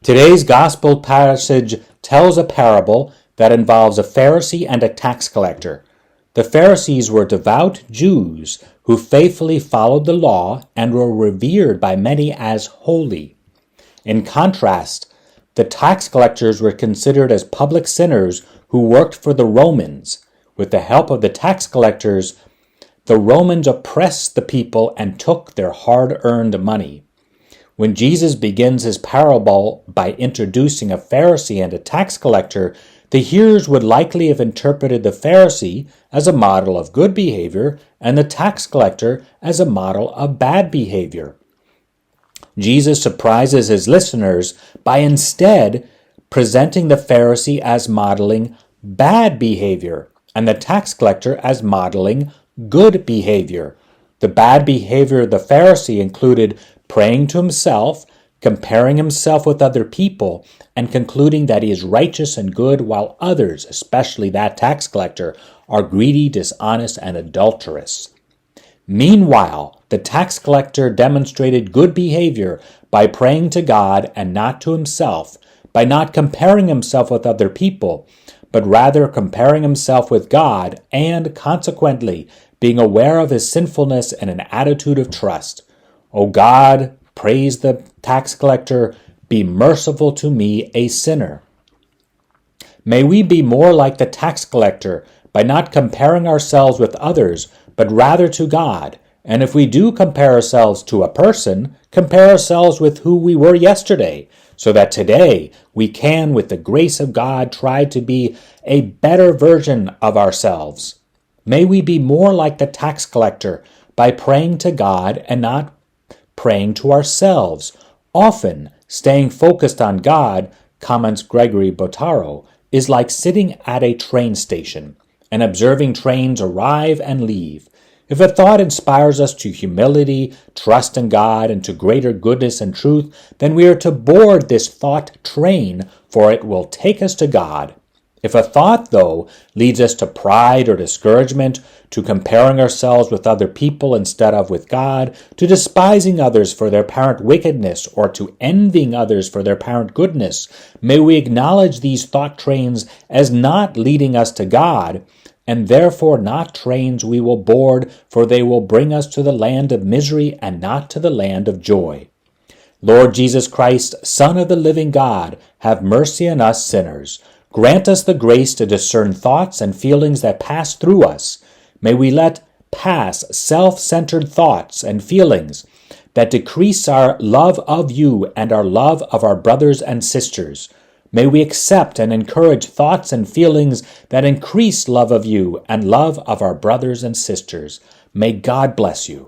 Today's gospel passage tells a parable that involves a Pharisee and a tax collector. The Pharisees were devout Jews who faithfully followed the law and were revered by many as holy. In contrast, the tax collectors were considered as public sinners who worked for the Romans. With the help of the tax collectors, the Romans oppressed the people and took their hard-earned money. When Jesus begins his parable by introducing a Pharisee and a tax collector, the hearers would likely have interpreted the Pharisee as a model of good behavior and the tax collector as a model of bad behavior. Jesus surprises his listeners by instead presenting the Pharisee as modeling bad behavior and the tax collector as modeling good behavior. The bad behavior of the Pharisee included praying to himself, comparing himself with other people, and concluding that he is righteous and good, while others, especially that tax collector, are greedy, dishonest, and adulterous. Meanwhile, the tax collector demonstrated good behavior by praying to God and not to himself, by not comparing himself with other people, but rather comparing himself with God and, consequently, being aware of his sinfulness and an attitude of trust. O God, prays the tax collector, be merciful to me, a sinner. May we be more like the tax collector by not comparing ourselves with others, but rather to God. And if we do compare ourselves to a person, compare ourselves with who we were yesterday, so that today we can, with the grace of God, try to be a better version of ourselves. May we be more like the tax collector by praying to God and not praying to ourselves. Often, staying focused on God, comments Gregory Bottaro, is like sitting at a train station and observing trains arrive and leave. If a thought inspires us to humility, trust in God, and to greater goodness and truth, then we are to board this thought train, for it will take us to God. If a thought, though, leads us to pride or discouragement, to comparing ourselves with other people instead of with God, to despising others for their apparent wickedness, or to envying others for their apparent goodness, may we acknowledge these thought trains as not leading us to God, and therefore not trains we will board, for they will bring us to the land of misery and not to the land of joy. Lord Jesus Christ, Son of the living God, have mercy on us sinners. Grant us the grace to discern thoughts and feelings that pass through us. May we let pass self-centered thoughts and feelings that decrease our love of you and our love of our brothers and sisters. May we accept and encourage thoughts and feelings that increase love of you and love of our brothers and sisters. May God bless you.